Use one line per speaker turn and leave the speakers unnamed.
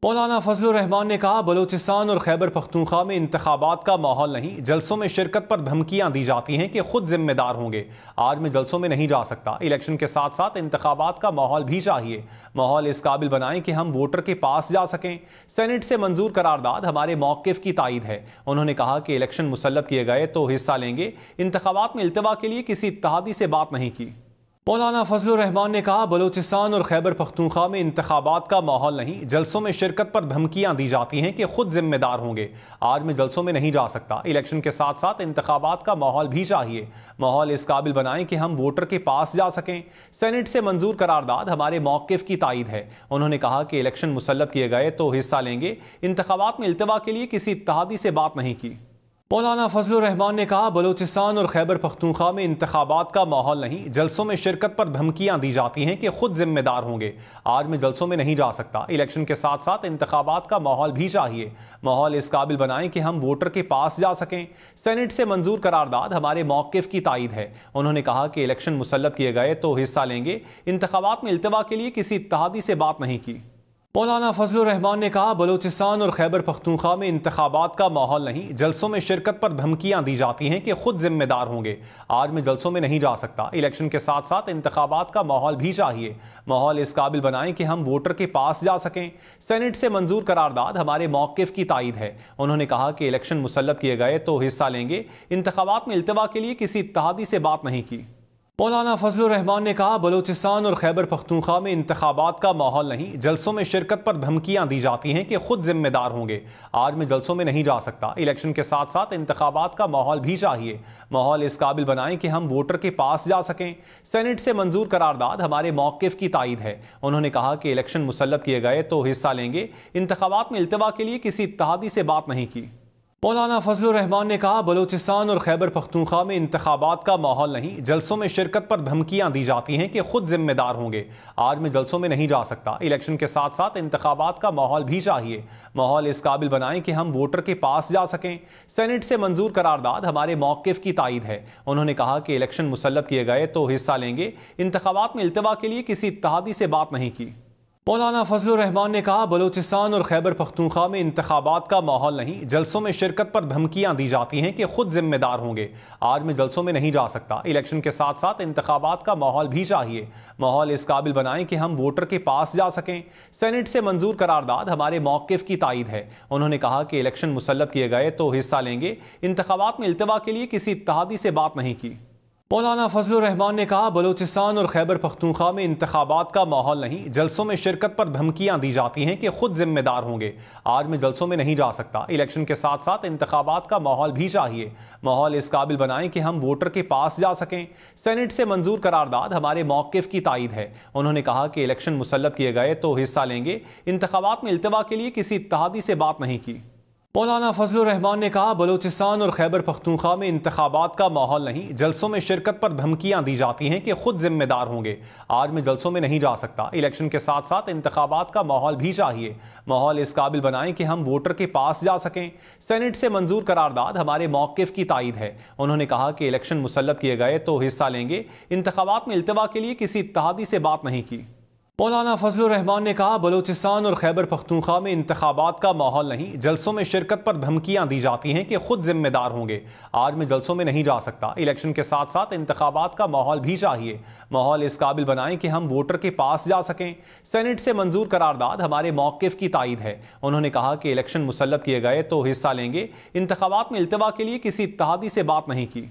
मौलाना फजलुर रहमान ने कहा, बलूचिस्तान और खैबर पख्तूनख्वा में इंतखाबात का माहौल नहीं, जलसों में शिरकत पर धमकियां दी जाती हैं कि खुद जिम्मेदार होंगे। आज मैं जलसों में नहीं जा सकता। इलेक्शन के साथ साथ इंतखाबात का माहौल भी चाहिए। माहौल इस काबिल बनाएं कि हम वोटर के पास जा सकें। सेनेट से मंजूर करारदाद हमारे मौक़िफ़ की तायद है। उन्होंने कहा कि इलेक्शन मुसल्लत किए गए तो हिस्सा लेंगे। इंतखाबात में इल्तवा के लिए किसी इत्तेहादी से बात नहीं की। मौलाना फजलुर रहमान ने कहा, बलूचिस्तान और खैबर पख्तूनख्वा में इंतखाबात का माहौल नहीं, जलसों में शिरकत पर धमकियां दी जाती हैं कि खुद जिम्मेदार होंगे। आज मैं जलसों में नहीं जा सकता। इलेक्शन के साथ साथ इंतखाबात का माहौल भी चाहिए। माहौल इस काबिल बनाएं कि हम वोटर के पास जा सकें। सेनेट से मंजूर करारदाद हमारे मौक़िफ़ की तायद है। उन्होंने कहा कि इलेक्शन मुसल्लत किए गए तो हिस्सा लेंगे। इंतखाबात में इल्तवा के लिए किसी इत्तेहादी से बात नहीं की। मौलाना फजलुर रहमान ने कहा, बलूचिस्तान और खैबर पख्तूनख्वा में इंतखाबात का माहौल नहीं, जलसों में शिरकत पर धमकियां दी जाती हैं कि खुद जिम्मेदार होंगे। आज मैं जलसों में नहीं जा सकता। इलेक्शन के साथ साथ इंतखाबात का माहौल भी चाहिए। माहौल इस काबिल बनाएं कि हम वोटर के पास जा सकें। सेनेट से मंजूर करारदाद हमारे मौक़िफ़ की तायद है। उन्होंने कहा कि इलेक्शन मुसल्लत किए गए तो हिस्सा लेंगे। इंतखाबात में इल्तवा के लिए किसी इत्तेहादी से बात नहीं की। मौलाना फजलुर रहमान ने कहा, बलूचिस्तान और खैबर पख्तूनख्वा में इंतखाबात का माहौल नहीं, जलसों में शिरकत पर धमकियां दी जाती हैं कि खुद जिम्मेदार होंगे। आज मैं जलसों में नहीं जा सकता। इलेक्शन के साथ साथ इंतखाबात का माहौल भी चाहिए। माहौल इस काबिल बनाएं कि हम वोटर के पास जा सकें। सेनेट से मंजूर करारदाद हमारे मौक़िफ़ की तायद है। उन्होंने कहा कि इलेक्शन मुसल्लत किए गए तो हिस्सा लेंगे। इंतखाबात में इल्तवा के लिए किसी इत्तेहादी से बात नहीं की। मौलाना फजलुर रहमान ने कहा, बलूचिस्तान और खैबर पख्तूनख्वा में इंतखाबात का माहौल नहीं, जलसों में शिरकत पर धमकियां दी जाती हैं कि खुद जिम्मेदार होंगे। आज मैं जलसों में नहीं जा सकता। इलेक्शन के साथ साथ इंतखाबात का माहौल भी चाहिए। माहौल इस काबिल बनाएं कि हम वोटर के पास जा सकें। सेनेट से मंजूर करारदाद हमारे मौक़िफ़ की तायद है। उन्होंने कहा कि इलेक्शन मुसल्लत किए गए तो हिस्सा लेंगे। इंतखाबात में इल्तवा के लिए किसी इत्तेहादी से बात नहीं की। मौलाना फजलुर रहमान ने कहा, बलूचिस्तान और खैबर पख्तूनख्वा में इंतखाबात का माहौल नहीं, जलसों में शिरकत पर धमकियां दी जाती हैं कि खुद जिम्मेदार होंगे। आज मैं जलसों में नहीं जा सकता। इलेक्शन के साथ साथ इंतखाबात का माहौल भी चाहिए। माहौल इस काबिल बनाएं कि हम वोटर के पास जा सकें। सेनेट से मंजूर करारदाद हमारे मौक़िफ़ की तायद है। उन्होंने कहा कि इलेक्शन मुसल्लत किए गए तो हिस्सा लेंगे। इंतखाबात में इल्तवा के लिए किसी इत्तेहादी से बात नहीं की। मौलाना फजलुर रहमान ने कहा, बलूचिस्तान और खैबर पख्तूनख्वा में इंतखाबात का माहौल नहीं, जलसों में शिरकत पर धमकियां दी जाती हैं कि खुद जिम्मेदार होंगे। आज मैं जलसों में नहीं जा सकता। इलेक्शन के साथ साथ इंतखाबात का माहौल भी चाहिए। माहौल इस काबिल बनाएं कि हम वोटर के पास जा सकें। सेनेट से मंजूर करारदाद हमारे मौक़िफ़ की तायद है। उन्होंने कहा कि इलेक्शन मुसल्लत किए गए तो हिस्सा लेंगे। इंतखाबात में इल्तवा के लिए किसी इत्तेहादी से बात नहीं की। मौलाना फजलुर रहमान ने कहा, बलूचिस्तान और खैबर पख्तूनख्वा में इंतखाबात का माहौल नहीं, जलसों में शिरकत पर धमकियां दी जाती हैं कि खुद जिम्मेदार होंगे। आज मैं जलसों में नहीं जा सकता। इलेक्शन के साथ साथ इंतखाबात का माहौल भी चाहिए। माहौल इस काबिल बनाएं कि हम वोटर के पास जा सकें। सेनेट से मंजूर करारदाद हमारे मौक़िफ़ की तायद है। उन्होंने कहा कि इलेक्शन मुसल्लत किए गए तो हिस्सा लेंगे। इंतखाबात में इल्तवा के लिए किसी इत्तेहादी से बात नहीं की। मौलाना फजलुर रहमान ने कहा, बलूचिस्तान और खैबर पख्तूनख्वा में इंतखाबात का माहौल नहीं, जलसों में शिरकत पर धमकियां दी जाती हैं कि खुद जिम्मेदार होंगे। आज मैं जलसों में नहीं जा सकता। इलेक्शन के साथ साथ इंतखाबात का माहौल भी चाहिए। माहौल इस काबिल बनाएं कि हम वोटर के पास जा सकें। सेनेट से मंजूर करारदाद हमारे मौक़िफ़ की तायद है। उन्होंने कहा कि इलेक्शन मुसल्लत किए गए तो हिस्सा लेंगे। इंतखाबात में इल्तवा के लिए किसी इत्तेहादी से बात नहीं की। मौलाना फजलुर रहमान ने कहा, बलूचिस्तान और खैबर पख्तूनख्वा में इंतखाबात का माहौल नहीं, जलसों में शिरकत पर धमकियां दी जाती हैं कि खुद जिम्मेदार होंगे। आज मैं जलसों में नहीं जा सकता। इलेक्शन के साथ साथ इंतखाबात का माहौल भी चाहिए। माहौल इस काबिल बनाएं कि हम वोटर के पास जा सकें। सेनेट से मंजूर करारदाद हमारे मौक़िफ़ की तायद है। उन्होंने कहा कि इलेक्शन मुसल्लत किए गए तो हिस्सा लेंगे। इंतखाबात में इल्तवा के लिए किसी इत्तेहादी से बात नहीं की।